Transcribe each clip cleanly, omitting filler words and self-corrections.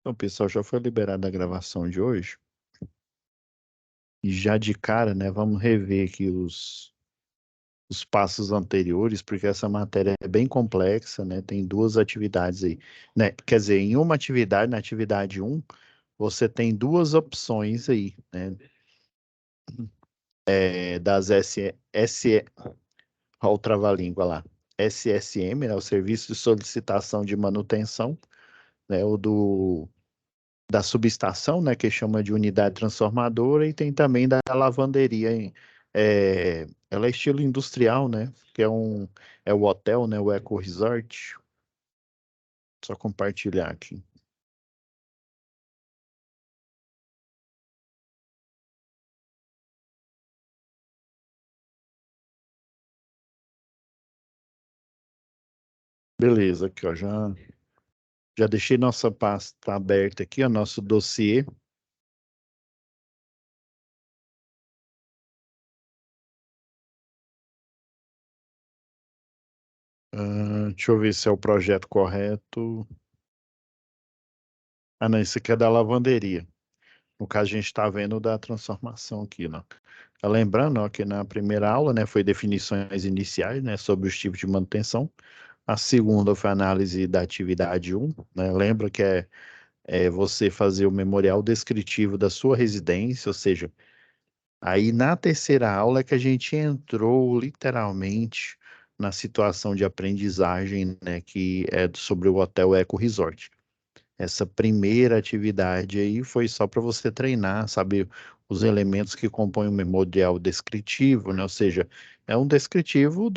Então, pessoal, já foi liberada a gravação de hoje. E já de cara, né, vamos rever aqui os passos anteriores, porque essa matéria é bem complexa, né? Tem duas atividades aí, né? Quer dizer, em uma atividade, na atividade um, você tem duas opções aí, né? Das olha o trava-língua lá. SSM, né? O Serviço de Solicitação de Manutenção, né? O da subestação, né, que chama de unidade transformadora, e tem também da lavanderia. Ela é estilo industrial, né, que é o hotel, né, o Eco Resort. Só compartilhar aqui. Beleza, aqui, ó, já deixei nossa pasta aberta aqui, o nosso dossiê. Deixa eu ver se é o projeto correto. Ah, não, isso aqui é da lavanderia. No caso, a gente está vendo da transformação aqui, né? Tá lembrando, ó, que na primeira aula, né, foi definições iniciais, né, sobre os tipos de manutenção. A segunda foi a análise da atividade um, né? Lembra que é você fazer o memorial descritivo da sua residência, ou seja, aí na terceira aula é que a gente entrou literalmente na situação de aprendizagem, né, que é sobre o Hotel Eco Resort. Essa primeira atividade aí foi só para você treinar, saber os elementos que compõem o memorial descritivo, né? Ou seja, é um descritivo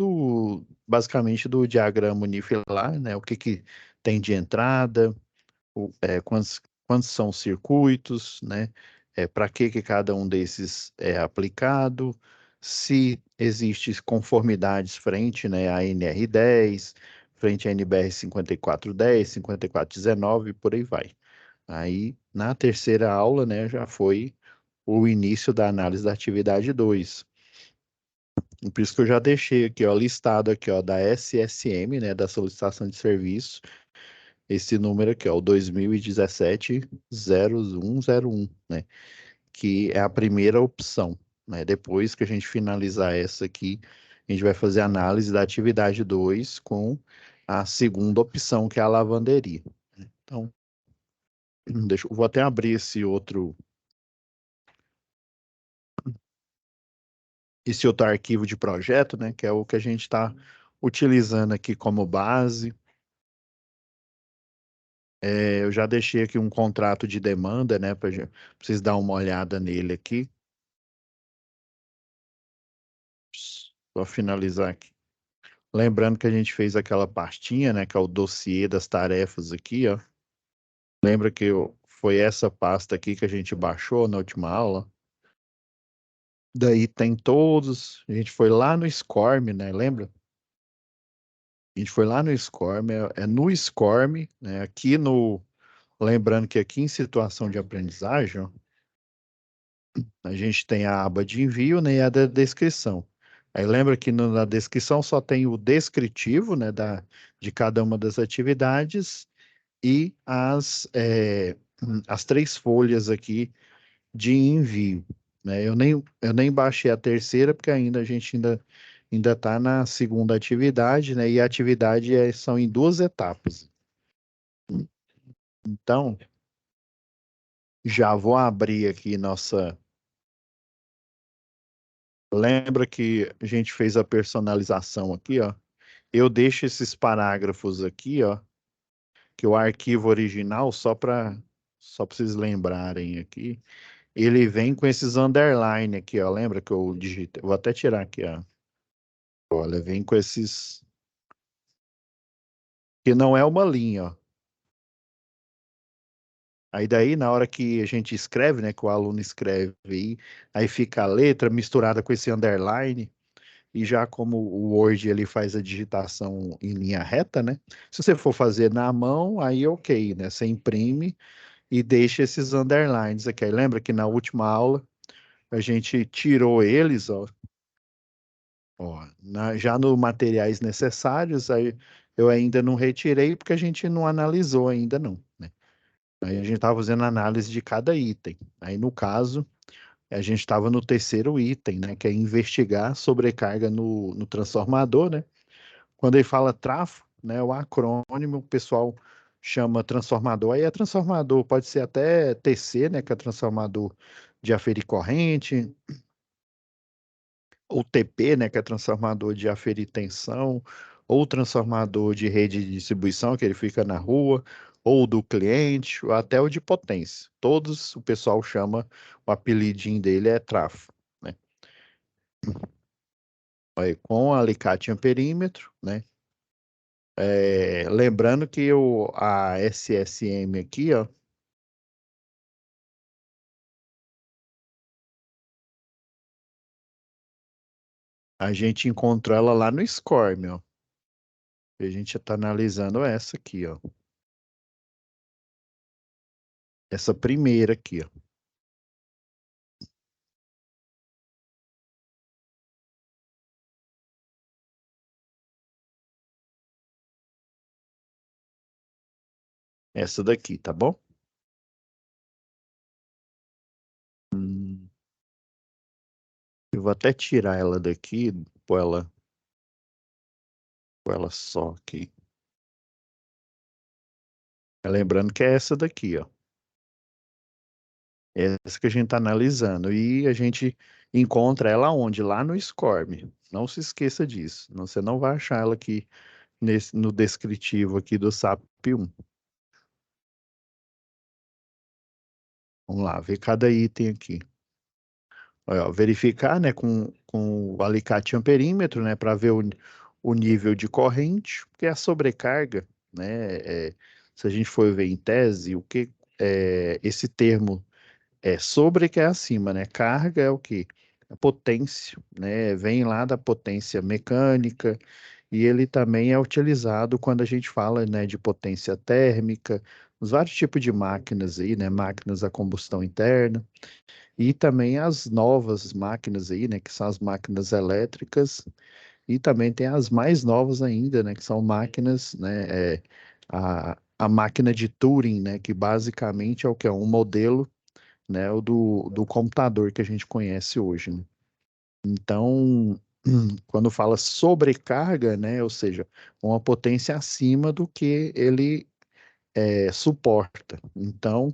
basicamente do diagrama unifilar, né? O que que tem de entrada, quantos são os circuitos, né? Para que cada um desses é aplicado, se existe conformidades frente, né, à NR10, frente à NBR 5410, 5419, por aí vai. Aí, na terceira aula, né, já foi o início da análise da atividade 2. E por isso que eu já deixei aqui, ó, listado aqui, ó, da SSM, né, da solicitação de serviço, esse número aqui, ó, o 2017-0101, né, que é a primeira opção, né? Depois que a gente finalizar essa aqui, a gente vai fazer a análise da atividade 2 com a segunda opção, que é a lavanderia, né? Então, vou até abrir esse outro arquivo de projeto, né, que é o que a gente está utilizando aqui como base. Eu já deixei aqui um contrato de demanda, né, para vocês dar uma olhada nele aqui. Só finalizar aqui. Lembrando que a gente fez aquela pastinha, né, que é o dossiê das tarefas aqui, ó. Lembra que foi essa pasta aqui que a gente baixou na última aula? Daí tem todos. A gente foi lá no SCORM, né? Lembra? A gente foi lá no SCORM, é no SCORM, né? Lembrando que aqui em situação de aprendizagem, ó, a gente tem a aba de envio, né, e a da descrição. Aí lembra que na descrição só tem o descritivo, né, de cada uma das atividades e as três folhas aqui de envio, né? Eu nem baixei a terceira porque a gente ainda está na segunda atividade, né? E a atividade são em duas etapas. Então, já vou abrir aqui nossa. Lembra que a gente fez a personalização aqui, ó? Eu deixo esses parágrafos aqui, ó, que o arquivo original, só para vocês lembrarem aqui, ele vem com esses underline aqui, ó. Lembra que eu digitei? Vou até tirar aqui, ó. Olha, vem com esses que não é uma linha, ó. Aí daí, na hora que a gente escreve, né, que o aluno escreve aí fica a letra misturada com esse underline, e já como o Word ele faz a digitação em linha reta, né? Se você for fazer na mão, aí ok, né? Você imprime e deixa esses underlines aqui. Aí lembra que na última aula a gente tirou eles, ó, já no materiais necessários, aí eu ainda não retirei porque a gente não analisou ainda não, né? Aí a gente estava fazendo análise de cada item. Aí, no caso, a gente estava no terceiro item, né? Que é investigar sobrecarga no transformador, né? Quando ele fala trafo, né? O acrônimo, o pessoal chama transformador. Aí é transformador, pode ser até TC, né? Que é transformador de aferir corrente, ou TP, né, que é transformador de aferir tensão, ou transformador de rede de distribuição, que ele fica na rua, ou do cliente, ou até o de potência. Todos o pessoal chama, o apelidinho dele é trafo, né? Aí, com alicate e amperímetro, né? Lembrando que a SSM aqui, ó, a gente encontrou ela lá no SCORM, ó. A gente está analisando essa aqui, ó. Essa primeira aqui, ó. Essa daqui, tá bom? Hum, eu vou até tirar ela daqui, pôr ela só aqui. Lembrando que é essa daqui, ó. É essa que a gente está analisando. E a gente encontra ela onde? Lá no SCORM. Não se esqueça disso. Você não vai achar ela aqui no descritivo aqui do SAP 1. Vamos lá, ver cada item aqui. Olha, ó, verificar, né, com o alicate amperímetro, né, para ver o nível de corrente, porque a sobrecarga, né, se a gente for ver em tese, esse termo é sobre que é acima, né? Carga é o quê? A potência, né? Vem lá da potência mecânica e ele também é utilizado quando a gente fala, né, de potência térmica, os vários tipos de máquinas aí, né? Máquinas a combustão interna. E também as novas máquinas aí, né, que são as máquinas elétricas, e também tem as mais novas ainda, né, que são máquinas, né, a máquina de Turing, né, que basicamente é o que é um modelo, né, o do computador que a gente conhece hoje, né? Então, quando fala sobrecarga, né, ou seja, uma potência acima do que ele suporta. Então,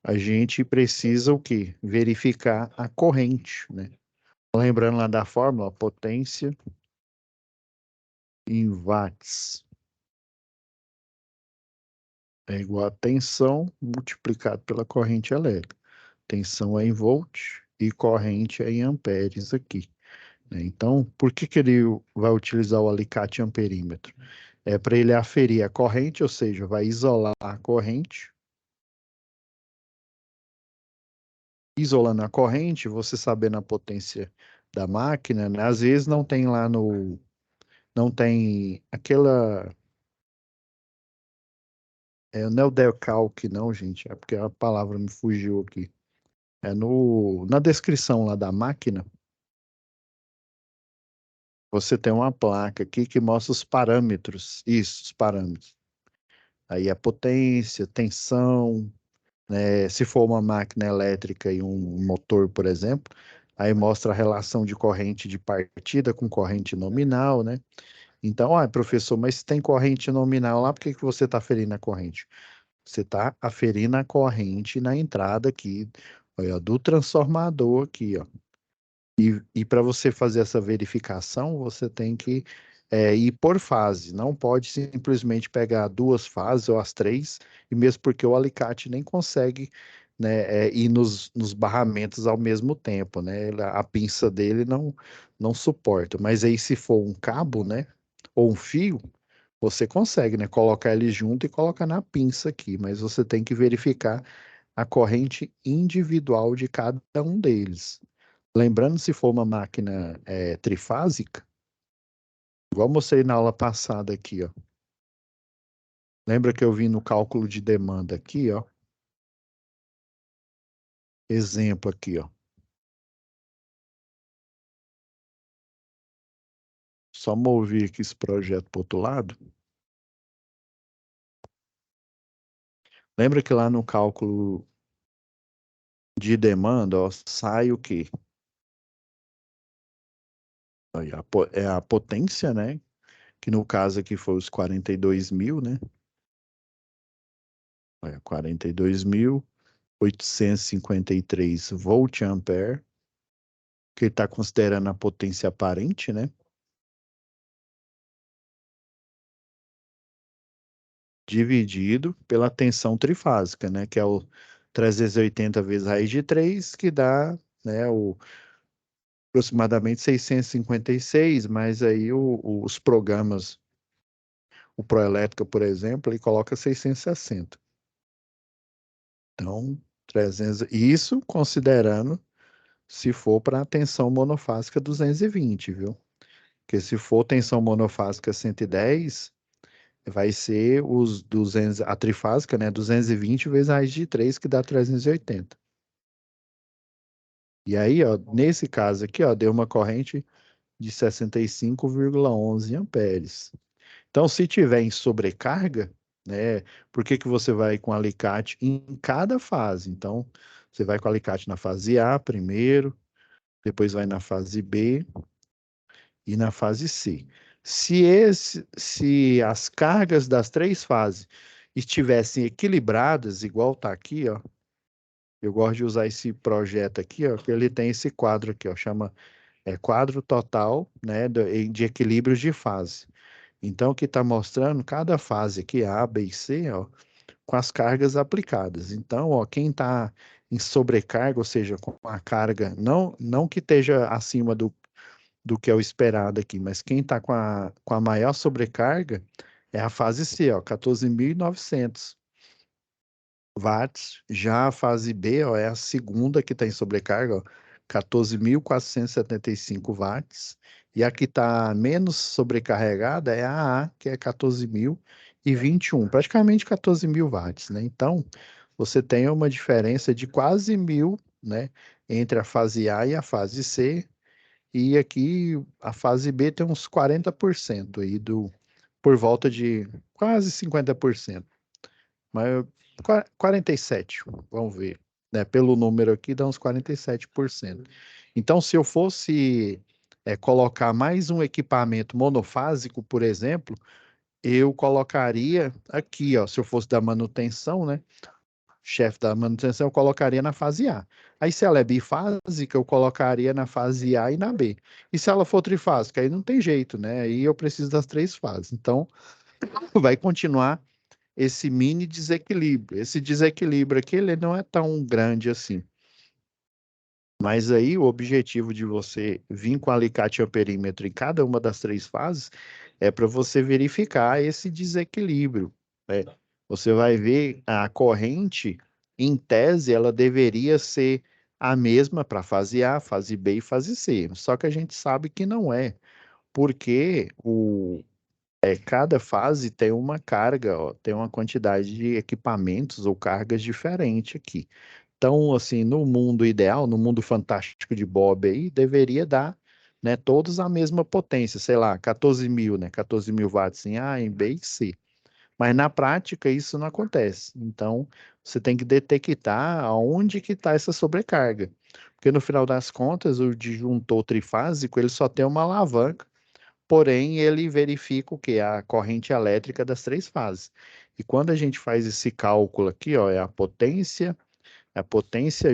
a gente precisa o quê? Verificar a corrente, né? Lembrando lá da fórmula, potência em watts é igual a tensão multiplicado pela corrente elétrica. Tensão é em volt e corrente é em amperes aqui, né? Então, por que que ele vai utilizar o alicate amperímetro? É para ele aferir a corrente, ou seja, vai isolar a corrente. Isolando a corrente, você sabendo a potência da máquina, né? Às vezes não tem lá no, não tem aquela, não é o decalque não, gente, é porque a palavra me fugiu aqui. É na descrição lá da máquina, você tem uma placa aqui que mostra os parâmetros, isso, os parâmetros. Aí a potência, tensão, né? Se for uma máquina elétrica e um motor, por exemplo, aí mostra a relação de corrente de partida com corrente nominal, né? Então, professor, mas se tem corrente nominal lá, por que que você está aferindo a corrente? Você está aferindo a corrente na entrada aqui, olha, do transformador aqui, ó. E para você fazer essa verificação, você tem que ir por fase. Não pode simplesmente pegar duas fases ou as três, e mesmo porque o alicate nem consegue, né, ir nos barramentos ao mesmo tempo, né? A pinça dele não suporta. Mas aí, se for um cabo, né, ou um fio, você consegue, né, colocar ele junto e colocar na pinça aqui. Mas você tem que verificar a corrente individual de cada um deles. Lembrando, se for uma máquina trifásica, igual eu mostrei na aula passada aqui, ó. Lembra que eu vim no cálculo de demanda aqui, ó? Exemplo aqui, ó. Só mover aqui esse projeto para o outro lado. Lembra que lá no cálculo de demanda, ó, sai o quê? Aí é a potência, né? Que no caso aqui foi os 42.000, né? Olha, 42.853 volt-ampere, que ele está considerando a potência aparente, né? Dividido pela tensão trifásica, né? Que é o 380 vezes raiz de 3, que dá, né, aproximadamente 656, mas aí os programas, o Proelétrica, por exemplo, ele coloca 660. Então, 300, isso considerando se for para a tensão monofásica 220, viu? Porque se for tensão monofásica 110, vai ser os 200, a trifásica, né? 220 vezes a raiz de 3, que dá 380. E aí, ó, nesse caso aqui, ó, deu uma corrente de 65,11 amperes. Então, se tiver em sobrecarga, né, por que que você vai com alicate em cada fase? Então, você vai com alicate na fase A primeiro, depois vai na fase B e na fase C. Se as cargas das três fases estivessem equilibradas, igual tá aqui, ó, eu gosto de usar esse projeto aqui, ó, que ele tem esse quadro aqui, ó, chama quadro total, né, de equilíbrios de fase. Então, o que está mostrando cada fase aqui, A, B e C, ó, com as cargas aplicadas. Então, ó, quem está em sobrecarga, ou seja, com a carga, não que esteja acima do que é o esperado aqui, mas quem está com a maior sobrecarga é a fase C, ó, 14.900 watts. Já a fase B, ó, é a segunda que está em sobrecarga, ó, 14.475 watts. E a que está menos sobrecarregada é a A, que é 14.021, praticamente 14.000 watts, né? Então, você tem uma diferença de quase 1.000, né, entre a fase A e a fase C. E aqui a fase B tem uns 40% aí por volta de quase 50%. Mas 47, vamos ver, né? Pelo número aqui dá uns 47%. Então, se eu fosse colocar mais um equipamento monofásico, por exemplo, eu colocaria aqui, ó, se eu fosse da manutenção, né? Chefe da manutenção, eu colocaria na fase A. Aí, se ela é bifásica, eu colocaria na fase A e na B. E se ela for trifásica, aí não tem jeito, né? Aí eu preciso das três fases. Então, vai continuar esse mini desequilíbrio. Esse desequilíbrio aqui, ele não é tão grande assim. Mas aí o objetivo de você vir com alicate amperímetro em cada uma das três fases é para você verificar esse desequilíbrio, né? Você vai ver a corrente, em tese, ela deveria ser a mesma para fase A, fase B e fase C. Só que a gente sabe que não é, porque cada fase tem uma carga, ó, tem uma quantidade de equipamentos ou cargas diferente aqui. Então, assim, no mundo ideal, no mundo fantástico de Bob aí, deveria dar, né, todos a mesma potência, sei lá, 14.000, né, 14.000 watts em A, em B e C. Mas na prática isso não acontece. Então, você tem que detectar aonde que está essa sobrecarga. Porque no final das contas, o disjuntor trifásico, ele só tem uma alavanca, porém ele verifica o que? A corrente elétrica das três fases. E quando a gente faz esse cálculo aqui, ó, é a potência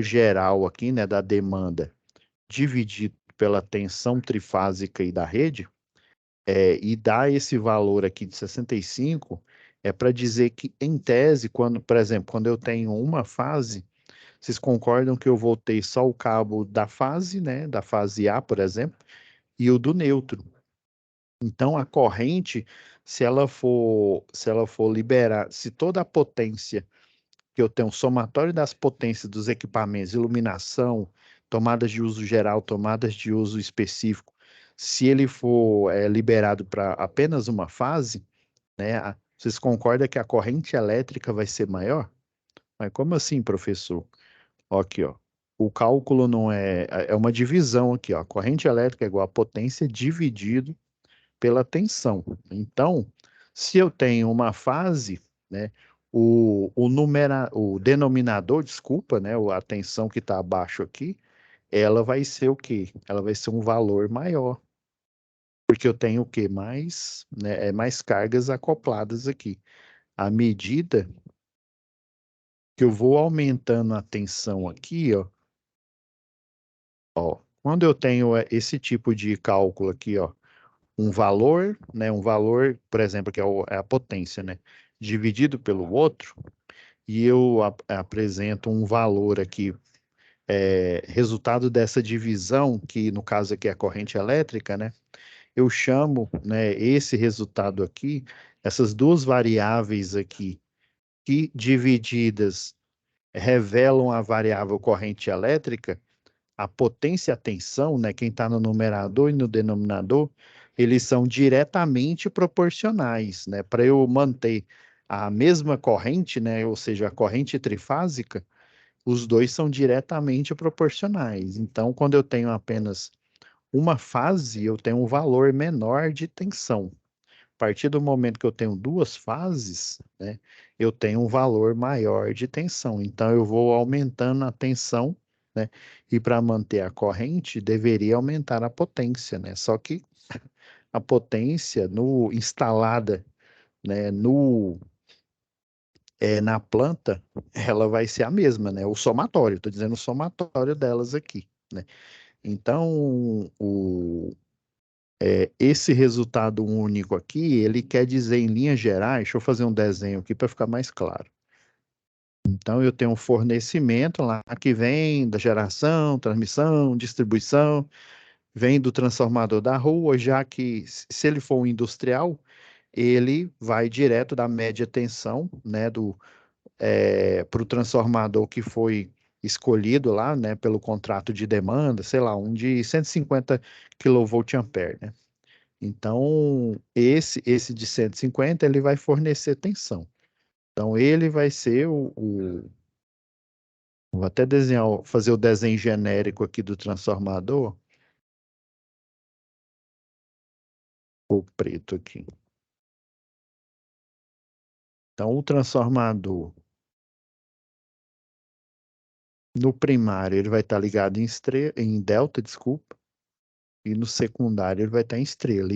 geral aqui, né, da demanda, dividido pela tensão trifásica e da rede, e dá esse valor aqui de 65, é para dizer que, em tese, quando, por exemplo, quando eu tenho uma fase, vocês concordam que eu vou ter só o cabo da fase, né, da fase A, por exemplo, e o do neutro. Então, a corrente, se ela for liberar, se toda a potência que eu tenho, o somatório das potências dos equipamentos, iluminação, tomadas de uso geral, tomadas de uso específico, se ele for liberado para apenas uma fase, né, vocês concordam que a corrente elétrica vai ser maior? Mas como assim, professor? Ó, aqui, ó. O cálculo não é uma divisão aqui, ó. A corrente elétrica é igual a potência dividido pela tensão. Então, se eu tenho uma fase, né, o denominador, desculpa, né, a tensão que está abaixo aqui, ela vai ser o quê? Ela vai ser um valor maior, porque eu tenho o quê? Mais, né, mais cargas acopladas aqui. À medida que eu vou aumentando a tensão aqui, ó, quando eu tenho esse tipo de cálculo aqui, ó, um valor, né, um valor, por exemplo, que é, é a potência, né, dividido pelo outro, e eu apresento um valor aqui, resultado dessa divisão, que no caso aqui é a corrente elétrica, né, eu chamo, né, esse resultado aqui, essas duas variáveis aqui, que divididas revelam a variável corrente elétrica, a potência e a tensão, né, quem está no numerador e no denominador, eles são diretamente proporcionais, né? Para eu manter a mesma corrente, né, ou seja, a corrente trifásica, os dois são diretamente proporcionais. Então, quando eu tenho apenas uma fase, eu tenho um valor menor de tensão. A partir do momento que eu tenho duas fases, né, eu tenho um valor maior de tensão. Então, eu vou aumentando a tensão, né, e para manter a corrente, deveria aumentar a potência, né? Só que a potência no instalada, né, na planta, ela vai ser a mesma, né? O somatório, estou dizendo o somatório delas aqui, né? Então, esse resultado único aqui, ele quer dizer em linhas gerais, deixa eu fazer um desenho aqui para ficar mais claro. Então, eu tenho um fornecimento lá que vem da geração, transmissão, distribuição, vem do transformador da rua, já que se ele for um industrial, ele vai direto da média tensão, né, para o transformador que foi escolhido lá, né, pelo contrato de demanda, sei lá, um de 150 kVA, né? Então, esse de 150, ele vai fornecer tensão. Então, ele vai ser vou até desenhar, fazer o desenho genérico aqui do transformador, o preto aqui. Então, o transformador, no primário, ele vai estar ligado em delta, desculpa, e no secundário ele vai estar em estrela.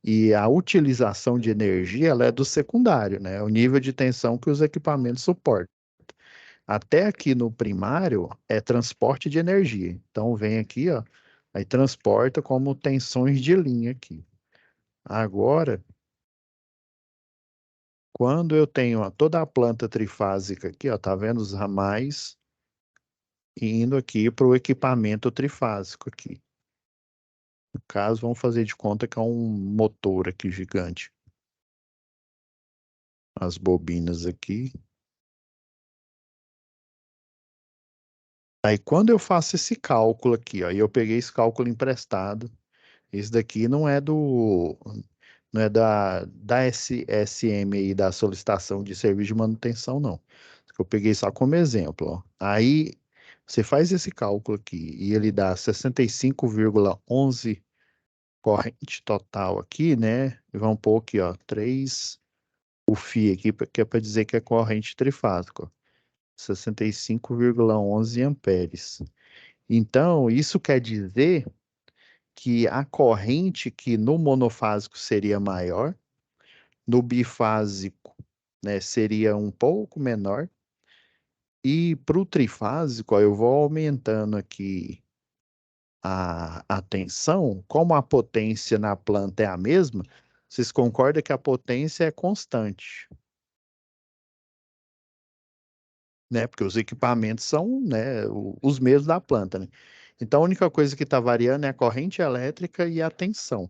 E a utilização de energia, ela é do secundário, né? É o nível de tensão que os equipamentos suportam. Até aqui no primário é transporte de energia. Então vem aqui, ó, aí transporta como tensões de linha aqui. Agora, quando eu tenho ó, toda a planta trifásica aqui, ó, tá vendo os ramais indo aqui para o equipamento trifásico aqui. No caso, vamos fazer de conta que é um motor aqui gigante. As bobinas aqui. Aí quando eu faço esse cálculo aqui, ó, e eu peguei esse cálculo emprestado, esse daqui não é da SSM aí, da solicitação de serviço de manutenção, não. Eu peguei só como exemplo, ó. Aí você faz esse cálculo aqui e ele dá 65,11 corrente total aqui, né? E vamos pôr aqui, ó, 3, o φ aqui, que é para dizer que é corrente trifásica, ó. 65,11 amperes. Então, isso quer dizer que a corrente que no monofásico seria maior, no bifásico, né, seria um pouco menor, e para o trifásico, ó, eu vou aumentando aqui a tensão, como a potência na planta é a mesma, vocês concordam que a potência é constante, né? Porque os equipamentos são, né, os mesmos da planta, né? Então a única coisa que está variando é a corrente elétrica e a tensão.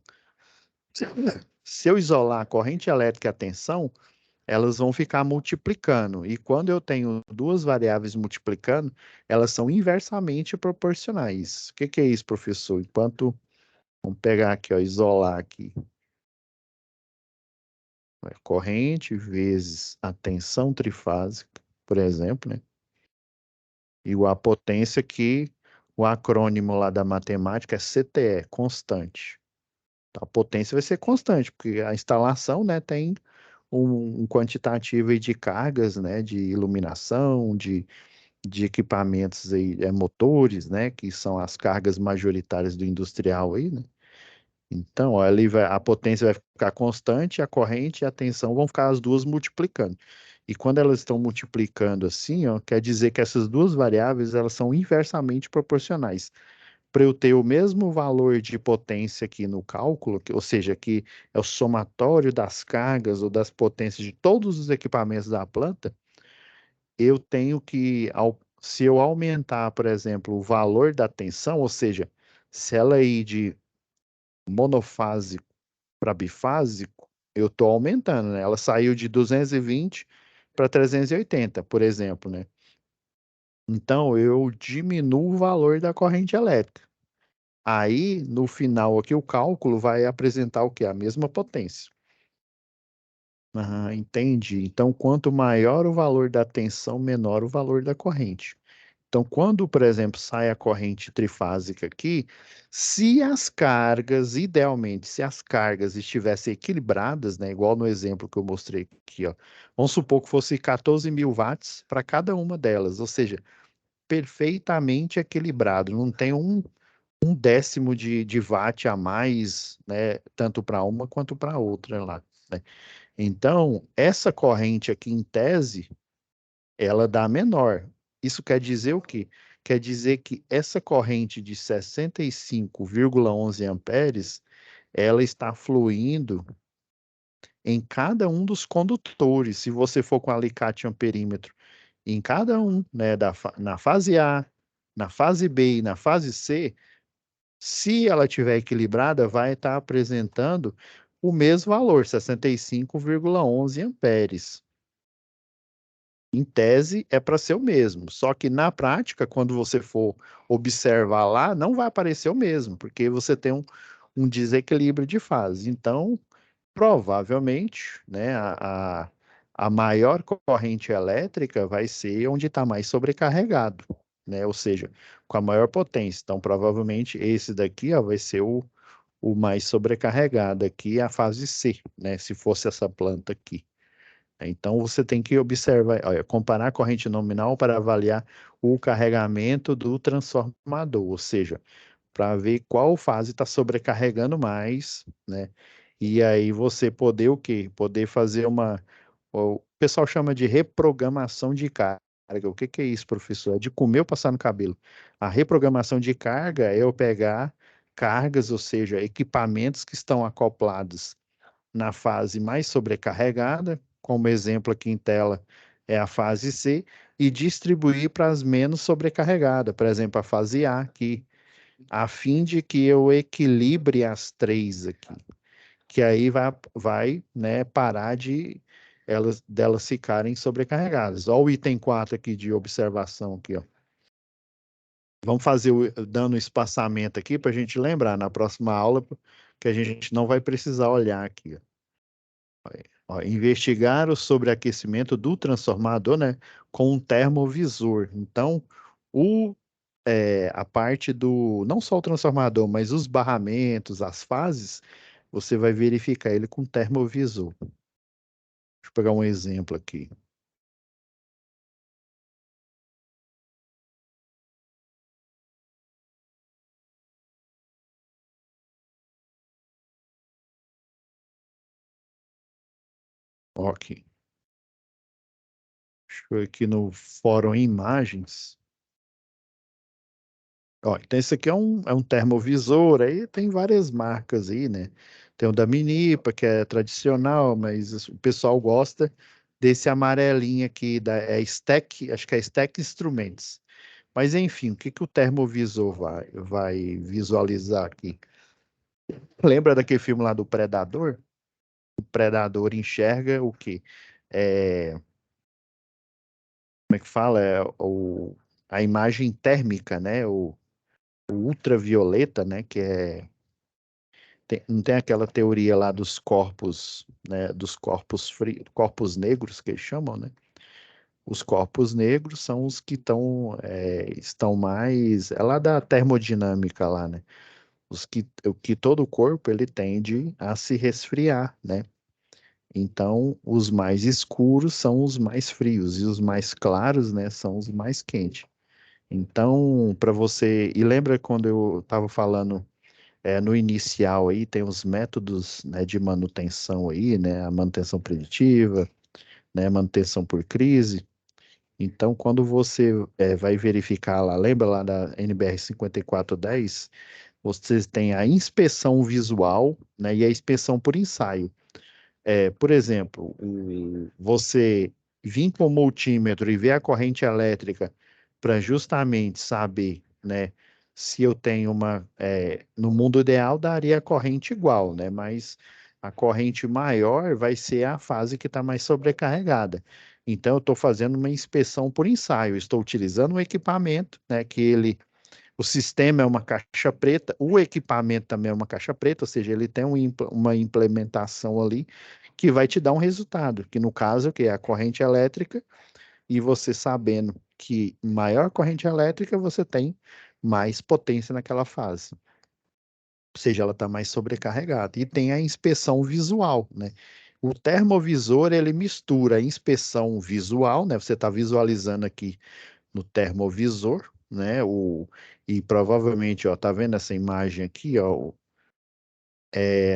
Se eu isolar a corrente elétrica e a tensão, elas vão ficar multiplicando. E quando eu tenho duas variáveis multiplicando, elas são inversamente proporcionais. O que que é isso, professor? Vamos pegar aqui, ó, isolar aqui. Corrente vezes a tensão trifásica, por exemplo, né? Igual a potência que o acrônimo lá da matemática é CTE, constante. Então, a potência vai ser constante, porque a instalação, né, tem um quantitativo aí de cargas, né, de iluminação, de equipamentos aí, motores, né, que são as cargas majoritárias do industrial aí, né? Então, ó, a potência vai ficar constante, a corrente e a tensão vão ficar as duas multiplicando. E quando elas estão multiplicando assim, ó, quer dizer que essas duas variáveis elas são inversamente proporcionais. Para eu ter o mesmo valor de potência aqui no cálculo, ou seja, que é o somatório das cargas ou das potências de todos os equipamentos da planta, eu tenho que, se eu aumentar, por exemplo, o valor da tensão, ou seja, se ela ir de monofásico para bifásico, eu estou aumentando, né? Ela saiu de 220 para 380, por exemplo, né? Então, eu diminuo o valor da corrente elétrica. Aí, no final aqui, o cálculo vai apresentar o quê? A mesma potência. Ah, entendi. Então, quanto maior o valor da tensão, menor o valor da corrente. Então, quando, por exemplo, sai a corrente trifásica aqui, se as cargas, idealmente, se as cargas estivessem equilibradas, né, igual no exemplo que eu mostrei aqui, ó, vamos supor que fosse 14.000 watts para cada uma delas, ou seja, perfeitamente equilibrado, não tem um décimo de watt a mais, né, tanto para uma quanto para outra lá, né? Então, essa corrente aqui, em tese, ela dá menor. Isso quer dizer o quê? Quer dizer que essa corrente de 65,11 amperes, ela está fluindo em cada um dos condutores. Se você for com alicate amperímetro, em cada um, né, na fase A, na fase B e na fase C, se ela estiver equilibrada, vai estar apresentando o mesmo valor, 65,11 amperes. Em tese, é para ser o mesmo. Só que na prática, quando você for observar lá, não vai aparecer o mesmo, porque você tem um desequilíbrio de fase. Então, provavelmente, né, a maior corrente elétrica vai ser onde está mais sobrecarregado, né? Ou seja, com a maior potência. Então, provavelmente, esse daqui, ó, vai ser o mais sobrecarregado aqui, a fase C, né? Se fosse essa planta aqui. Então, você tem que observar, olha, comparar a corrente nominal para avaliar o carregamento do transformador, ou seja, para ver qual fase está sobrecarregando mais, né? E aí você poder o quê? Poder fazer o pessoal chama de reprogramação de carga. O que que é isso, professor? É de comer ou passar no cabelo. A reprogramação de carga é eu pegar cargas, ou seja, equipamentos que estão acoplados na fase mais sobrecarregada, como exemplo aqui em tela é a fase C, e distribuir para as menos sobrecarregadas, por exemplo, a fase A aqui, a fim de que eu equilibre as três aqui, que aí vai, né, parar delas ficarem sobrecarregadas. Olha o item 4 aqui de observação aqui, ó. Vamos fazer dando espaçamento aqui para a gente lembrar na próxima aula que a gente não vai precisar olhar aqui, ó. Ó, investigar o sobreaquecimento do transformador, né, com um termovisor. Então, a parte do, não só o transformador, mas os barramentos, as fases, você vai verificar ele com termovisor. Deixa eu pegar um exemplo aqui. Ok. Deixa eu ver aqui no fórum imagens. Ó, então esse aqui é um termovisor, aí tem várias marcas aí, né? Tem o da Minipa, que é tradicional, mas o pessoal gosta desse amarelinho aqui, é Stack, acho que é Stack Instruments. Mas enfim, o que que o termovisor vai visualizar aqui? Lembra daquele filme lá do Predador? O Predador enxerga o quê? É, como é que fala? A imagem térmica, né? O ultravioleta, né? Que é não tem aquela teoria lá dos corpos, né, dos corpos frios, corpos negros que eles chamam, né? Os corpos negros são os que estão mais, é lá da termodinâmica lá, né? O que todo o corpo ele tende a se resfriar, né? Então, os mais escuros são os mais frios e os mais claros, né, são os mais quentes. Então, para você. E lembra quando eu estava falando no inicial aí, tem os métodos, né, de manutenção aí, né, a manutenção preditiva, né, manutenção por crise. Então, quando você vai verificar lá, lembra lá da NBR 5410, você tem a inspeção visual, né, e a inspeção por ensaio. Por exemplo, você vir com o multímetro e ver a corrente elétrica para justamente saber, né, se eu tenho no mundo ideal daria a corrente igual, né, mas a corrente maior vai ser a fase que está mais sobrecarregada. Então, eu estou fazendo uma inspeção por ensaio, estou utilizando um equipamento, né, o sistema é uma caixa preta, o equipamento também é uma caixa preta, ou seja, ele tem uma implementação ali que vai te dar um resultado, que no caso que é a corrente elétrica, e você sabendo que maior corrente elétrica você tem mais potência naquela fase. Ou seja, ela está mais sobrecarregada. E tem a inspeção visual, né? O termovisor, ele mistura a inspeção visual, né? Você está visualizando aqui no termovisor, né? E provavelmente, ó, tá vendo essa imagem aqui, ó?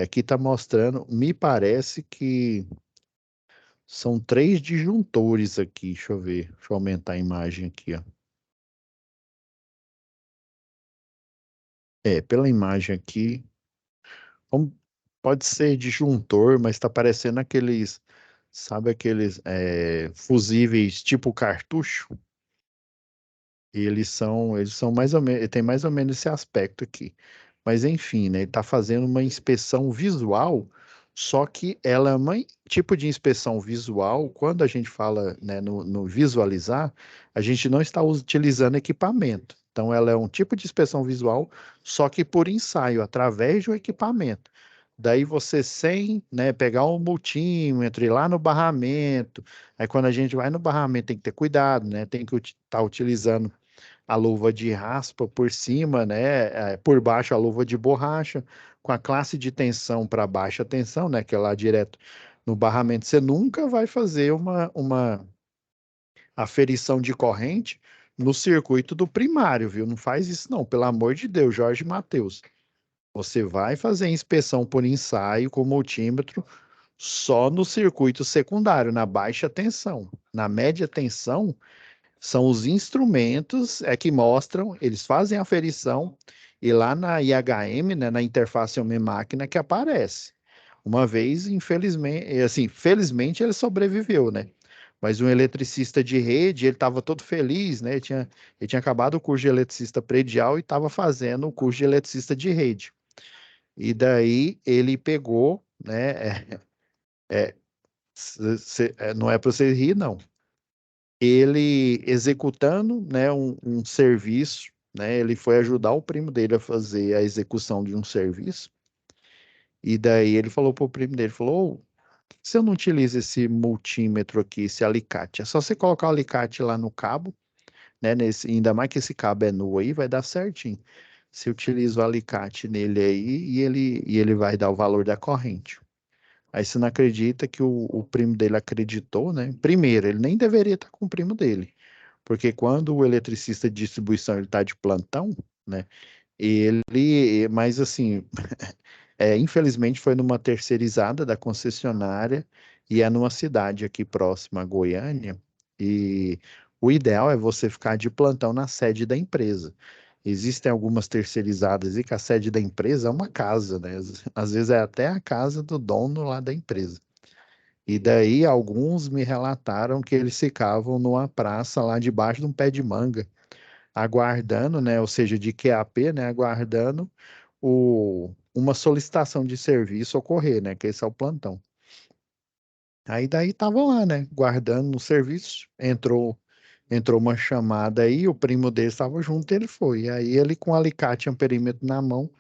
Aqui tá mostrando, me parece que são três disjuntores aqui. Deixa eu ver, deixa eu aumentar a imagem aqui, ó. Pela imagem aqui, como- pode ser disjuntor, mas tá parecendo sabe aqueles fusíveis tipo cartucho? Eles são mais ou menos, tem mais ou menos esse aspecto aqui. Mas enfim, né, ele está fazendo uma inspeção visual, só que ela é um tipo de inspeção visual, quando a gente fala, né, no visualizar, a gente não está utilizando equipamento. Então, ela é um tipo de inspeção visual, só que por ensaio, através do equipamento. Daí você sem, né, pegar um multímetro, ir lá no barramento. Aí quando a gente vai no barramento tem que ter cuidado, né? Tem que estar utilizando a luva de raspa por cima, né? Por baixo a luva de borracha, com a classe de tensão para baixa tensão, né? Que é lá direto no barramento. Você nunca vai fazer uma aferição de corrente no circuito do primário, viu? Não faz isso não, pelo amor de Deus, Jorge Mateus. Você vai fazer inspeção por ensaio com multímetro só no circuito secundário, na baixa tensão. Na média tensão, são os instrumentos que mostram, eles fazem a aferição e lá na IHM, né, na interface homem-máquina, que aparece. Uma vez, infelizmente, assim, felizmente ele sobreviveu, né? Mas um eletricista de rede, ele estava todo feliz, né? Ele tinha acabado o curso de eletricista predial e estava fazendo o curso de eletricista de rede. E daí ele pegou, né? Não é para você rir, não. Ele executando, né, um serviço, né, ele foi ajudar o primo dele a fazer a execução de um serviço, e daí ele falou pro primo dele, falou, "Ô, por que você não utiliza esse multímetro aqui, esse alicate? É só você colocar o alicate lá no cabo, né, ainda mais que esse cabo é nu aí, vai dar certinho. Você utiliza o alicate nele aí e ele vai dar o valor da corrente. Aí você não acredita que o primo dele acreditou, né? Primeiro, ele nem deveria estar com o primo dele. Porque quando o eletricista de distribuição ele está de plantão, né? Mas assim, infelizmente foi numa terceirizada da concessionária e é numa cidade aqui próxima a Goiânia. E o ideal é você ficar de plantão na sede da empresa. Existem algumas terceirizadas e que a sede da empresa é uma casa, né? Às vezes é até a casa do dono lá da empresa. E daí alguns me relataram que eles ficavam numa praça lá debaixo de um pé de manga, aguardando, né, ou seja, de QAP, né, aguardando uma solicitação de serviço ocorrer, né, que esse é o plantão. Aí daí estavam lá, né, guardando no serviço, entrou uma chamada aí, o primo dele estava junto, ele foi. E aí ele com o alicate e amperímetro na mão,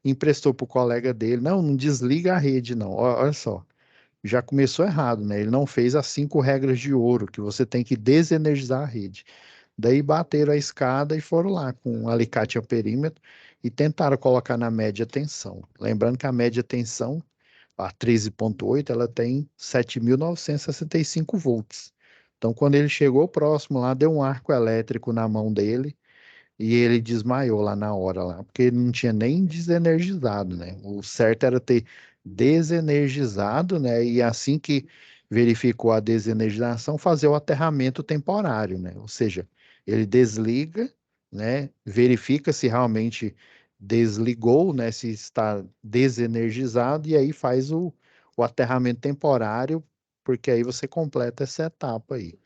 emprestou pro colega dele, não desliga a rede não, olha só. Já começou errado, né? Ele não fez as 5 regras de ouro, que você tem que desenergizar a rede. Daí bateram a escada e foram lá com um alicate a perímetro e tentaram colocar na média tensão. Lembrando que a média tensão A 13.8 ela tem 7.965 volts. Então, quando ele chegou próximo lá, deu um arco elétrico na mão dele e ele desmaiou lá na hora lá, porque ele não tinha nem desenergizado, né? O certo era ter desenergizado, né? E assim que verificou a desenergização, fazer o aterramento temporário, né? Ou seja, ele desliga, né? Verifica se realmente desligou, né? Se está desenergizado e aí faz o aterramento temporário, porque aí você completa essa etapa aí.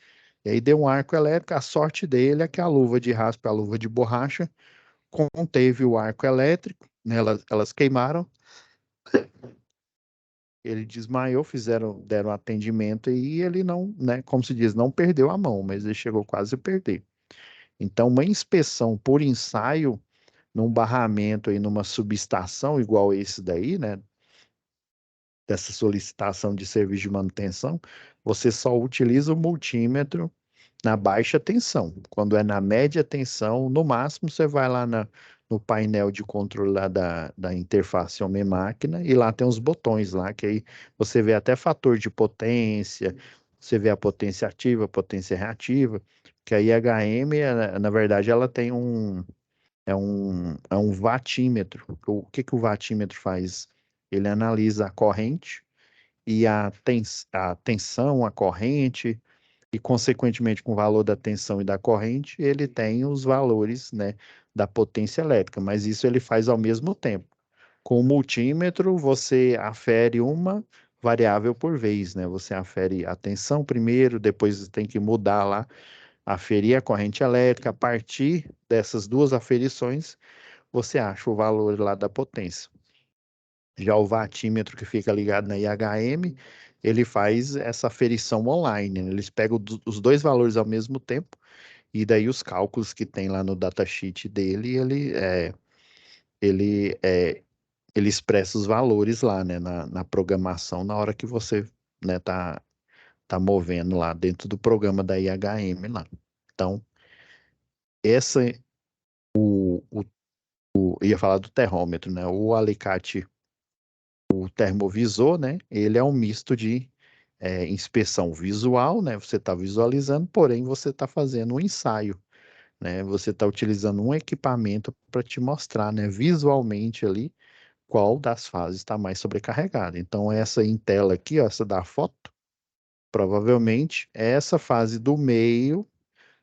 E aí deu um arco elétrico. A sorte dele é que a luva de raspa, a luva de borracha, conteve o arco elétrico, né? Elas queimaram. Ele desmaiou, deram atendimento e ele não, né? Como se diz, não perdeu a mão, mas ele chegou quase a perder. Então, uma inspeção por ensaio num barramento aí numa subestação igual esse daí, né? Dessa solicitação de serviço de manutenção, você só utiliza o multímetro na baixa tensão. Quando é na média tensão, no máximo você vai lá no painel de controle lá da interface homem-máquina e lá tem os botões lá, que aí você vê até fator de potência, você vê a potência ativa, potência reativa, que a IHM, na verdade, ela tem é um watímetro. O que que o watímetro faz? Ele analisa a corrente e a tensão, a corrente, e, consequentemente, com o valor da tensão e da corrente, ele tem os valores, né, da potência elétrica, mas isso ele faz ao mesmo tempo. Com o multímetro, você afere uma variável por vez, né? Você afere a tensão primeiro, depois tem que mudar lá, aferir a corrente elétrica. A partir dessas duas aferições, você acha o valor lá da potência. Já o vatímetro que fica ligado na IHM, ele faz essa aferição online, né? Eles pegam os dois valores ao mesmo tempo e daí os cálculos que tem lá no datasheet dele, ele, é, ele expressa os valores lá, né, na programação, na hora que você, né, tá movendo lá dentro do programa da IHM lá. Então, essa, ia falar do termômetro, né? O alicate, o termovisor, né? Ele é um misto de inspeção visual, né? Você está visualizando, porém você está fazendo um ensaio, né? Você está utilizando um equipamento para te mostrar, né, visualmente ali qual das fases está mais sobrecarregada. Então, essa em tela aqui, ó, essa da foto, provavelmente é essa fase do meio.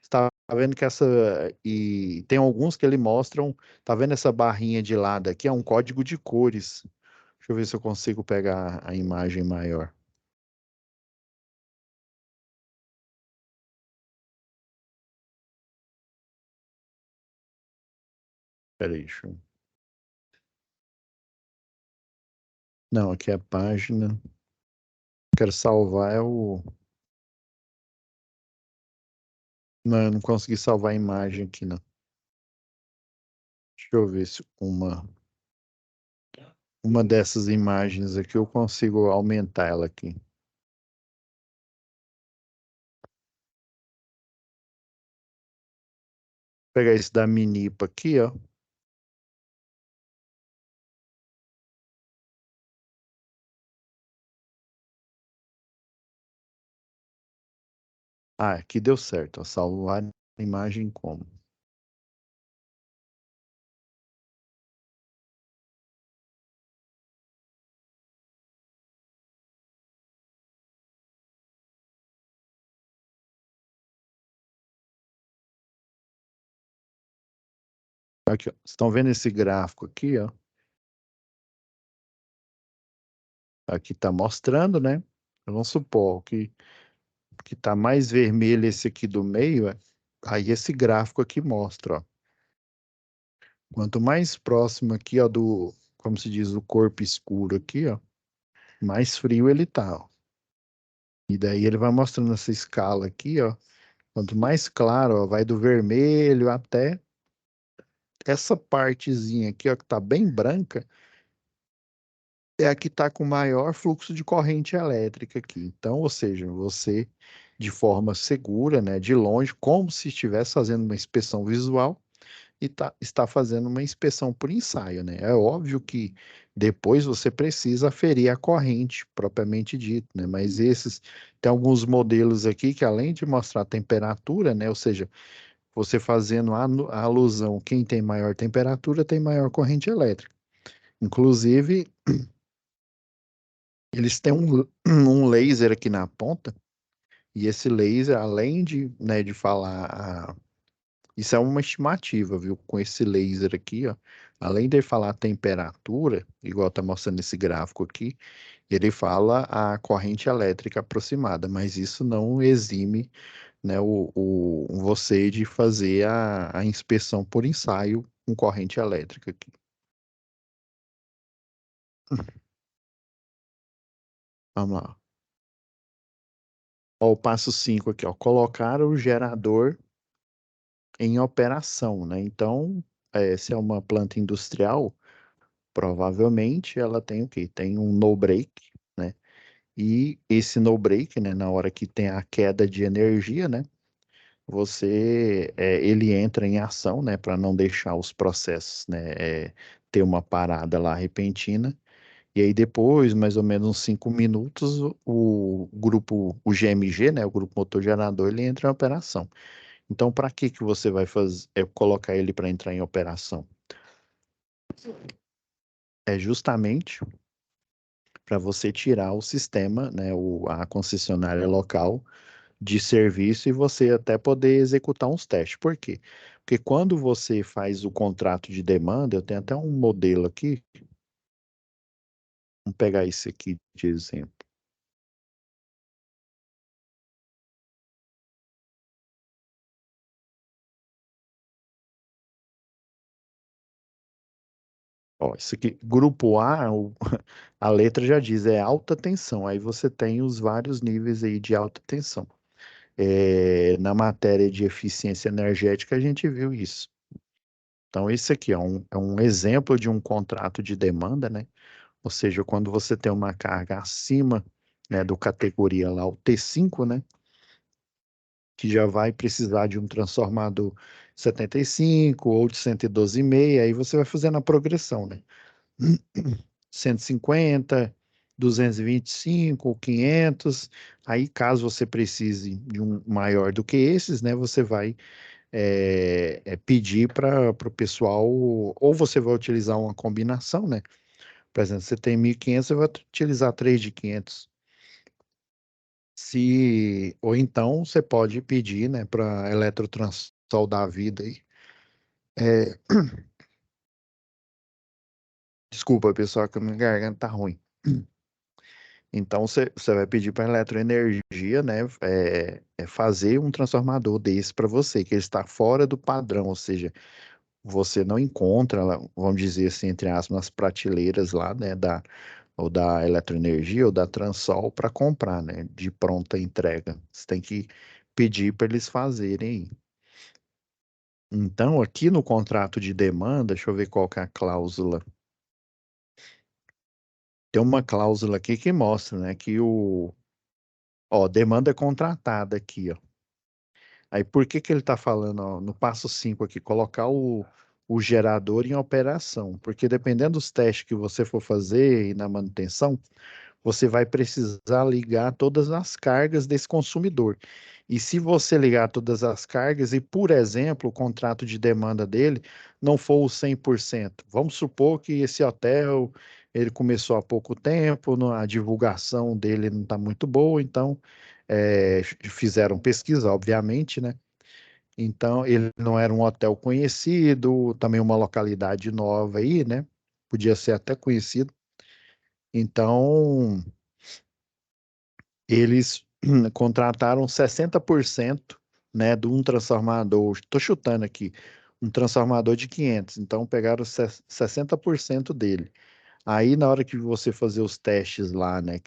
Está vendo que essa. E tem alguns que ele mostram. Tá vendo essa barrinha de lado aqui? É um código de cores. Deixa eu ver se eu consigo pegar a imagem maior. Peraí, deixa eu... Não, aqui é a página. Quero salvar é o. Não, eu não consegui salvar a imagem aqui, não. Deixa eu ver se uma dessas imagens aqui eu consigo aumentar ela aqui. Vou pegar esse da Minipa aqui, ó. Ah, aqui deu certo, ó. Salvar a imagem como? Aqui, ó. Vocês estão vendo esse gráfico aqui, ó? Aqui está mostrando, né? Vamos supor que está mais vermelho esse aqui do meio, aí esse gráfico aqui mostra, ó. Quanto mais próximo aqui, ó, como se diz, o corpo escuro aqui, ó, mais frio ele tá, ó. E daí ele vai mostrando essa escala aqui, ó. Quanto mais claro, ó, vai do vermelho até essa partezinha aqui, ó, que tá bem branca, é a que está com maior fluxo de corrente elétrica aqui. Então, ou seja, você, de forma segura, né, de longe, como se estivesse fazendo uma inspeção visual, e está fazendo uma inspeção por ensaio, né? É óbvio que depois você precisa aferir a corrente propriamente dito, né? Mas esses tem alguns modelos aqui que além de mostrar a temperatura, né? Ou seja, você fazendo a alusão, quem tem maior temperatura tem maior corrente elétrica. Inclusive, eles têm um laser aqui na ponta, e esse laser, além de, né, de falar isso é uma estimativa, viu? Com esse laser aqui, ó, além de falar a temperatura, igual tá mostrando esse gráfico aqui, ele fala a corrente elétrica aproximada, mas isso não exime, né, você de fazer a inspeção por ensaio com corrente elétrica aqui. Vamos lá. Ó, o passo 5 aqui, ó, colocar o gerador em operação, né? Então, se é uma planta industrial, provavelmente ela tem o quê? Tem um no break, né? E esse no break, né, na hora que tem a queda de energia, né, ele entra em ação, né, para não deixar os processos, né, ter uma parada lá repentina. E aí depois, mais ou menos uns 5 minutos, o grupo, o GMG, né, o grupo motor gerador, ele entra em operação. Então, para que que você vai fazer, colocar ele para entrar em operação? É justamente para você tirar o sistema, né, a concessionária local de serviço e você até poder executar uns testes. Por quê? Porque quando você faz o contrato de demanda, eu tenho até um modelo aqui, vamos pegar esse aqui de exemplo. Ó, isso aqui, grupo A, a letra já diz, é alta tensão. Aí você tem os vários níveis aí de alta tensão. Na matéria de eficiência energética, a gente viu isso. Então, esse aqui é um exemplo de um contrato de demanda, né? Ou seja, quando você tem uma carga acima, né, do categoria lá, o T5, né, que já vai precisar de um transformador 75 ou de 112,5, aí você vai fazendo a progressão, né? 150, 225, 500, aí caso você precise de um maior do que esses, né, você vai pedir para o pessoal, ou você vai utilizar uma combinação, né? Por exemplo, você tem 1.500, você vai utilizar 3 de 500. Ou então você pode pedir, né, para Eletrotransol da vida aí. É, desculpa, pessoal, que a minha garganta tá ruim. Então você vai pedir para a Eletroenergia, né, fazer um transformador desse para você, que ele está fora do padrão, ou seja, você não encontra, vamos dizer assim, entre aspas, nas prateleiras lá, né, ou da Eletroenergia ou da Transol para comprar, né, de pronta entrega. Você tem que pedir para eles fazerem. Então, aqui no contrato de demanda, deixa eu ver qual que é a cláusula. Tem uma cláusula aqui que mostra, né, que demanda contratada aqui, ó. Aí por que que ele está falando, ó, no passo 5 aqui, colocar o gerador em operação? Porque dependendo dos testes que você for fazer e na manutenção, você vai precisar ligar todas as cargas desse consumidor. E se você ligar todas as cargas e, por exemplo, o contrato de demanda dele não for o 100%, vamos supor que esse hotel ele começou há pouco tempo, a divulgação dele não está muito boa, então fizeram pesquisa, obviamente, né? Então ele não era um hotel conhecido, também uma localidade nova aí, né? Podia ser até conhecido. Então eles contrataram 60%, né, de um transformador, estou chutando aqui, um transformador de 500, então pegaram 60% dele. Aí, na hora que você fazer os testes lá, né,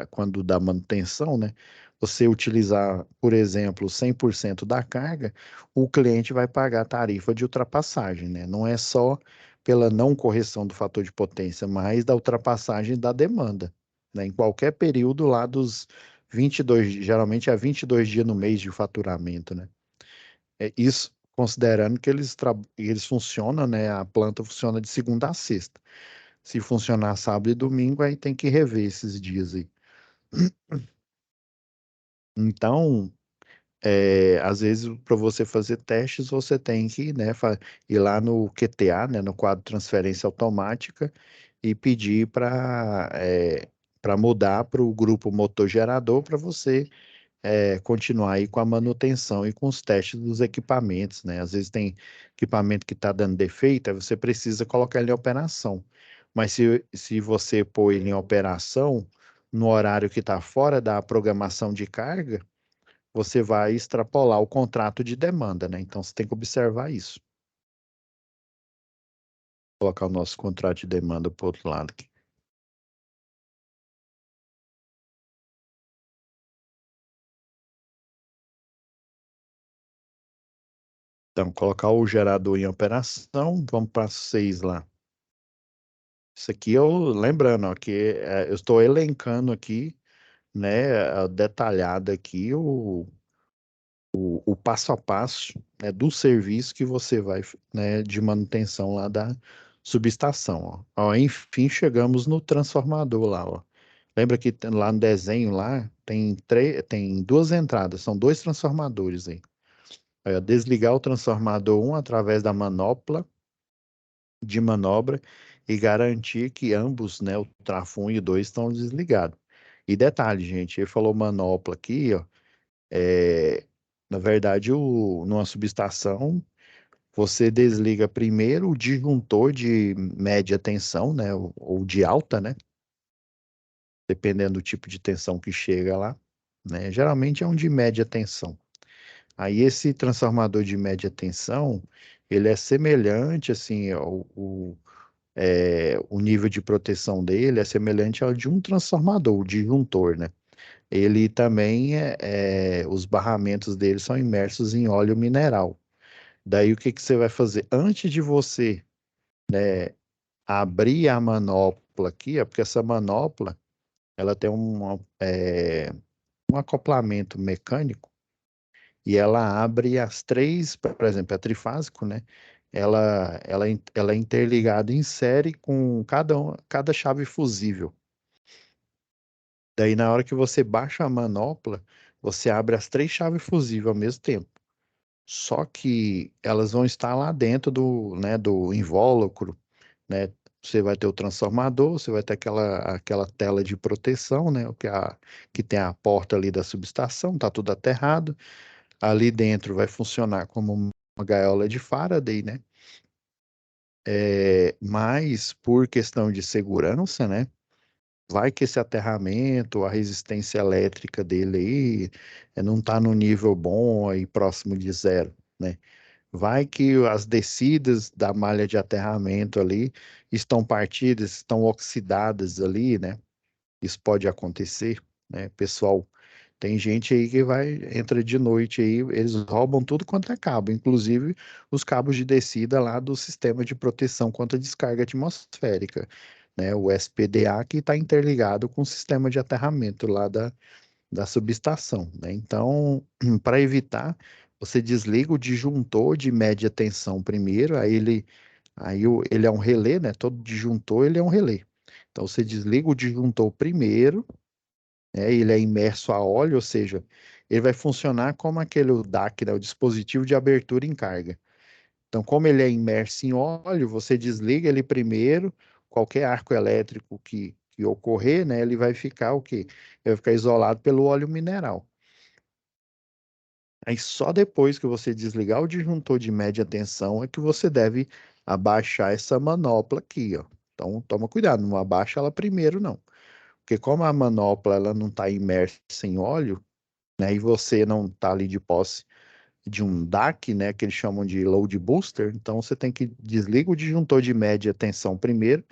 quando dá manutenção, né, você utilizar, por exemplo, 100% da carga, o cliente vai pagar a tarifa de ultrapassagem, né? Não é só pela não correção do fator de potência, mas da ultrapassagem da demanda, né? Em qualquer período lá dos 22, geralmente é 22 dias no mês de faturamento, né? Isso considerando que eles funcionam, né? A planta funciona de segunda a sexta. Se funcionar sábado e domingo, aí tem que rever esses dias aí. Então, às vezes, para você fazer testes, você tem que, né, ir lá no QTA, né, no quadro de transferência automática, e pedir para mudar para o grupo motor gerador para você continuar aí com a manutenção e com os testes dos equipamentos, né? Às vezes tem equipamento que está dando defeito, aí você precisa colocar ele em operação. Mas se você pôr ele em operação no horário que está fora da programação de carga, você vai extrapolar o contrato de demanda, né? Então você tem que observar isso. Colocar o nosso contrato de demanda para o outro lado aqui. Então, colocar o gerador em operação, vamos para 6 lá. Isso aqui eu lembrando, ó, que eu estou elencando aqui, né, detalhado aqui o passo a passo, né, do serviço que você vai, né, de manutenção lá da subestação, ó. Ó, enfim, chegamos no transformador lá, ó. Lembra que lá no desenho lá tem duas entradas, são dois transformadores aí. Aí, ó, desligar o transformador um através da manopla de manobra e garantir que ambos, né, o trafo 1 e 2 estão desligados. E detalhe, gente, ele falou manopla aqui, ó, na verdade, numa subestação, você desliga primeiro o disjuntor de média tensão, né, ou de alta, né, dependendo do tipo de tensão que chega lá, né, geralmente é um de média tensão. Aí esse transformador de média tensão, ele é semelhante, assim, o nível de proteção dele é semelhante ao de um transformador, o disjuntor, né? Ele também os barramentos dele são imersos em óleo mineral. Daí o que que você vai fazer? Antes de você abrir a manopla aqui, porque essa manopla ela tem um acoplamento mecânico e ela abre as três, por exemplo, é trifásico, né? Ela é interligada em série com cada chave fusível. Daí, na hora que você baixa a manopla, você abre as três chaves fusíveis ao mesmo tempo. Só que elas vão estar lá dentro do invólucro, né? Você vai ter o transformador, você vai ter aquela tela de proteção, né? Que tem a porta ali da subestação, tá tudo aterrado. Ali dentro vai funcionar como uma gaiola de Faraday, né? Mas por questão de segurança, né? Vai que esse aterramento, a resistência elétrica dele aí não está no nível bom aí próximo de zero, né? Vai que as descidas da malha de aterramento ali estão partidas, estão oxidadas ali, né? Isso pode acontecer, né? Pessoal, tem gente aí que entra de noite aí, eles roubam tudo quanto é cabo, inclusive os cabos de descida lá do sistema de proteção contra descarga atmosférica, né? O SPDA que está interligado com o sistema de aterramento lá da subestação, né? Então, para evitar, você desliga o disjuntor de média tensão primeiro, ele é um relé, né? Todo disjuntor ele é um relé. Então você desliga o disjuntor primeiro, né? Ele é imerso a óleo, ou seja, ele vai funcionar como aquele o DAC, né? O dispositivo de abertura em carga. Então, como ele é imerso em óleo, você desliga ele primeiro, qualquer arco elétrico que ocorrer, né? Ele vai ficar o quê? Ele vai ficar isolado pelo óleo mineral. Aí só depois que você desligar o disjuntor de média tensão é que você deve abaixar essa manopla aqui, ó. Então toma cuidado, não abaixa ela primeiro, não. Porque como a manopla ela não está imersa em óleo, né, e você não está ali de posse de um DAC, né, que eles chamam de load booster, então você tem que desliga o disjuntor de média tensão primeiro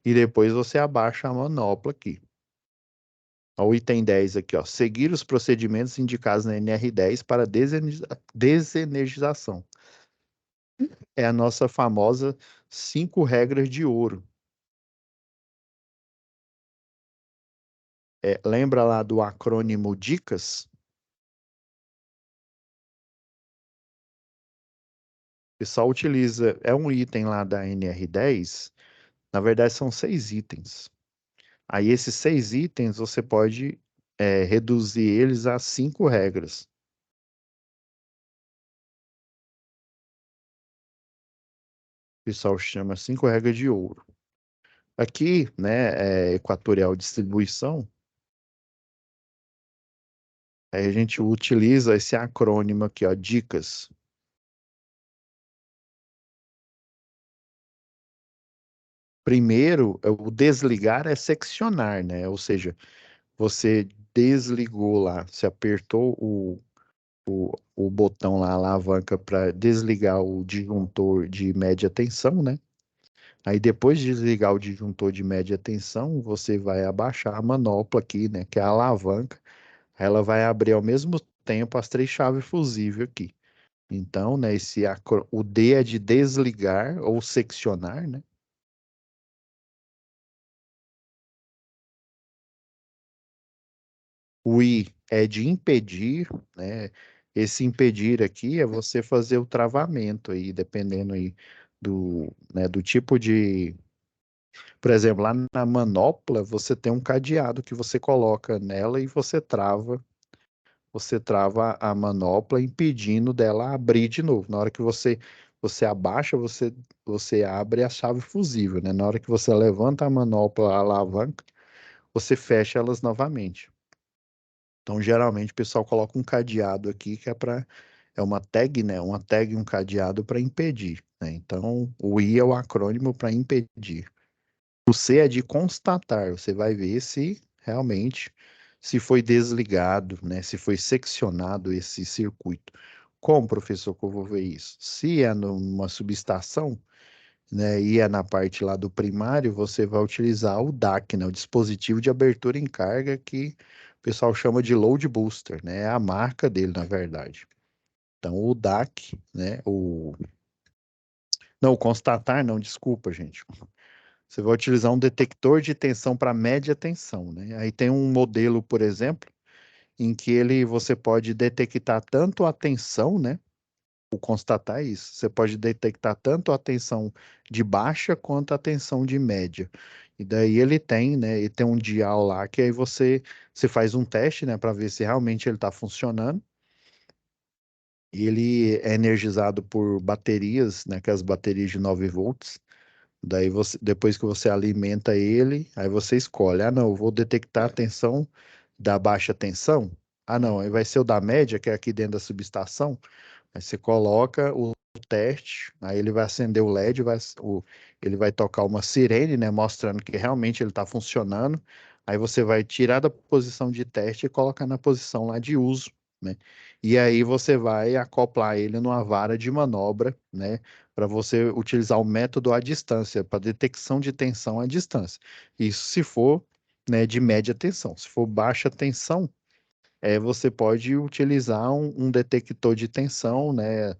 e depois você abaixa a manopla aqui. Ó, o item 10 aqui, ó. Seguir os procedimentos indicados na NR10 para desenergização. É a nossa famosa 5 regras de ouro. Lembra lá do acrônimo DICAS? pessoal utiliza, é um item lá da NR10, na verdade são 6 itens. Aí esses 6 itens você pode reduzir eles a 5 regras. O pessoal chama 5 regras de ouro. Aqui, né, Equatorial Distribuição, aí a gente utiliza esse acrônimo aqui, ó, dicas. Primeiro, o desligar é seccionar, né? Ou seja, você desligou lá, você apertou o botão lá, a alavanca para desligar o disjuntor de média tensão, né? Aí depois de desligar o disjuntor de média tensão, você vai abaixar a manopla aqui, né? Que é a alavanca. Ela vai abrir ao mesmo tempo as 3 chaves fusíveis aqui. Então, né, o D é de desligar ou seccionar, né? O I é de impedir, né? Esse impedir aqui é você fazer o travamento aí, dependendo aí do tipo de. Por exemplo, lá na manopla, você tem um cadeado que você coloca nela e você trava a manopla impedindo dela abrir de novo. Na hora que você abaixa, você abre a chave fusível, né? Na hora que você levanta a manopla, a alavanca, você fecha elas novamente. Então, geralmente, o pessoal coloca um cadeado aqui que é uma tag, né? Uma tag e um cadeado para impedir, né? Então, o I é o acrônimo para impedir. O C é de constatar. Você vai ver se realmente se foi desligado, né? Se foi seccionado esse circuito. Como, professor, que eu vou ver isso? Se é numa subestação, né, e é na parte lá do primário, você vai utilizar o DAC, né, o dispositivo de abertura em carga, que o pessoal chama de load booster, né? É a marca dele, na verdade. Então, o DAC, né? Não, o constatar, não, desculpa, gente. Você vai utilizar um detector de tensão para média tensão, né? Aí tem um modelo, por exemplo, em que você pode detectar tanto a tensão, né? O constatar isso. Você pode detectar tanto a tensão de baixa quanto a tensão de média. E daí ele tem, né? Ele tem um dial lá que aí você faz um teste, né? Para ver se realmente ele está funcionando. E ele é energizado por baterias, né? Que é as baterias de 9 volts. Daí depois que você alimenta ele, aí você escolhe, ah, não, eu vou detectar a tensão da baixa tensão. Ah, não, aí vai ser o da média, que é aqui dentro da subestação. Aí você coloca o teste, aí ele vai acender o LED, ele vai tocar uma sirene, né, mostrando que realmente ele está funcionando. Aí você vai tirar da posição de teste e colocar na posição lá de uso, né? E aí você vai acoplar ele numa vara de manobra, né, para você utilizar o método à distância, para detecção de tensão à distância. Isso se for, né, de média tensão. Se for baixa tensão, você pode utilizar um detector de tensão, né?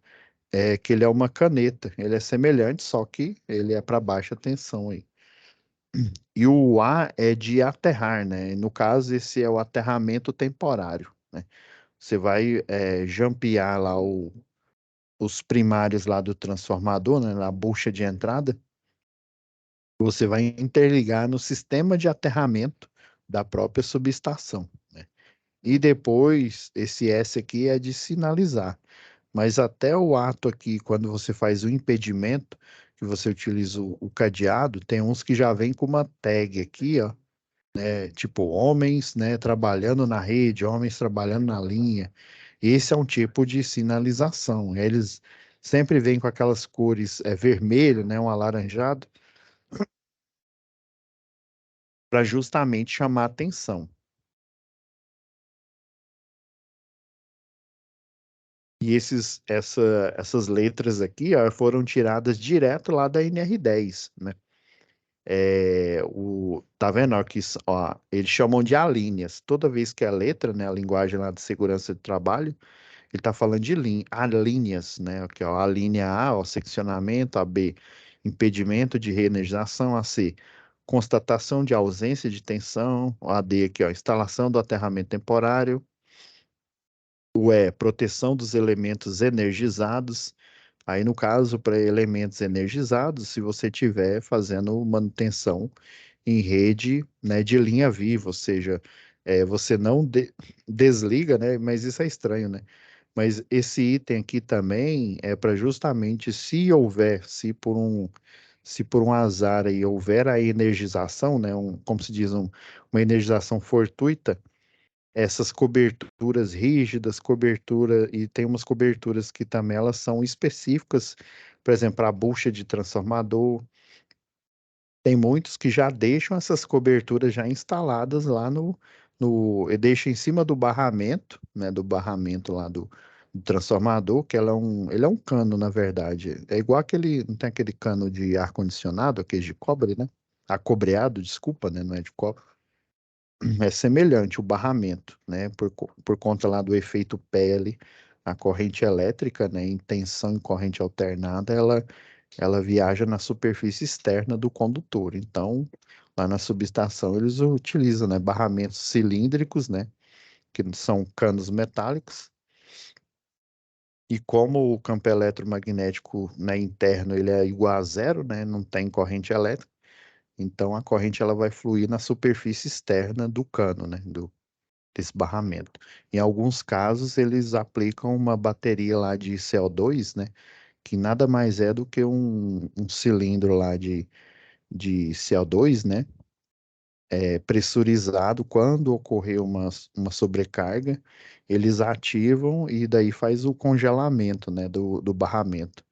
Que ele é uma caneta. Ele é semelhante, só que ele é para baixa tensão aí. E o A é de aterrar, né? No caso, esse é o aterramento temporário, né? Você vai jampear lá os primários lá do transformador, né? Na bucha de entrada. Você vai interligar no sistema de aterramento da própria subestação, né? E depois, esse S aqui é de sinalizar. Mas até o ato aqui, quando você faz o impedimento, que você utiliza o cadeado, tem uns que já vem com uma tag aqui, ó, tipo homens, né, trabalhando na rede, homens trabalhando na linha. Esse é um tipo de sinalização. Eles sempre vêm com aquelas cores vermelho, né, um alaranjado, para justamente chamar atenção. E essas letras aqui, ó, foram tiradas direto lá da NR10, né? Tá vendo? Ó, que, ó, eles chamam de alíneas. Toda vez que a letra, né, a linguagem lá de segurança de trabalho, ele tá falando de alíneas, né? Aqui, ó, a linha A, ó, seccionamento, a B, impedimento de reenergização, a C, constatação de ausência de tensão, a D aqui, ó, instalação do aterramento temporário, o E, proteção dos elementos energizados, Aí, no caso, para elementos energizados, se você estiver fazendo manutenção em rede, né, de linha viva, ou seja, você não desliga, né, mas isso é estranho, né? Mas esse item aqui também é para justamente se houver, se por um azar aí houver a energização, né, como se diz, uma energização fortuita, essas coberturas rígidas, e tem umas coberturas que também elas são específicas, por exemplo, a bucha de transformador, tem muitos que já deixam essas coberturas já instaladas lá e deixa em cima do barramento, né, do barramento lá do transformador, que ele é um cano, na verdade. É igual aquele, não tem aquele cano de ar-condicionado, aquele de cobre, né? Acobreado, desculpa, né? Não é de cobre. É semelhante o barramento, né? Por conta lá do efeito pele, a corrente elétrica, né? Em tensão e corrente alternada, ela viaja na superfície externa do condutor. Então, lá na subestação, eles utilizam, né, barramentos cilíndricos, né? Que são canos metálicos. E como o campo eletromagnético, né, interno ele é igual a zero, né? Não tem corrente elétrica. Então, a corrente ela vai fluir na superfície externa do cano, né? Desse barramento. Em alguns casos, eles aplicam uma bateria lá de CO2, né, que nada mais é do que um cilindro lá de CO2, né, pressurizado. Quando ocorrer uma sobrecarga, eles ativam e daí faz o congelamento, né, do barramento,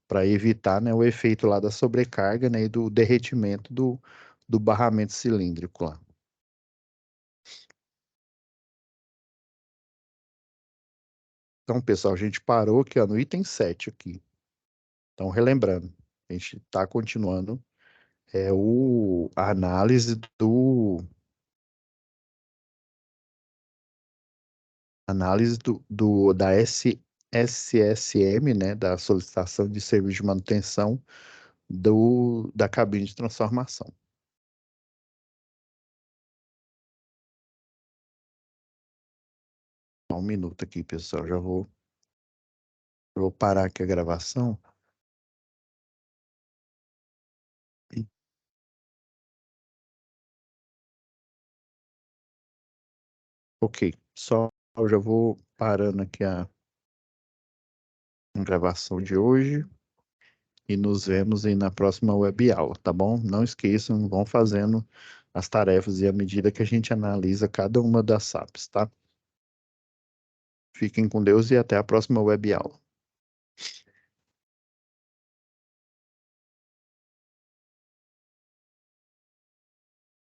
para evitar, né, o efeito lá da sobrecarga, né, e do derretimento do barramento cilíndrico lá. Então, pessoal, a gente parou aqui, ó, no item 7 aqui. Então, relembrando, a gente está continuando a análise da SSM, né, da solicitação de serviço de manutenção da cabine de transformação. Só um minuto aqui, pessoal, vou parar aqui a gravação. Ok, só eu já vou parando aqui a gravação de hoje e nos vemos aí na próxima web aula, tá bom? Não esqueçam, vão fazendo as tarefas e à medida que a gente analisa cada uma das SAPs, tá? Fiquem com Deus e até a próxima web aula.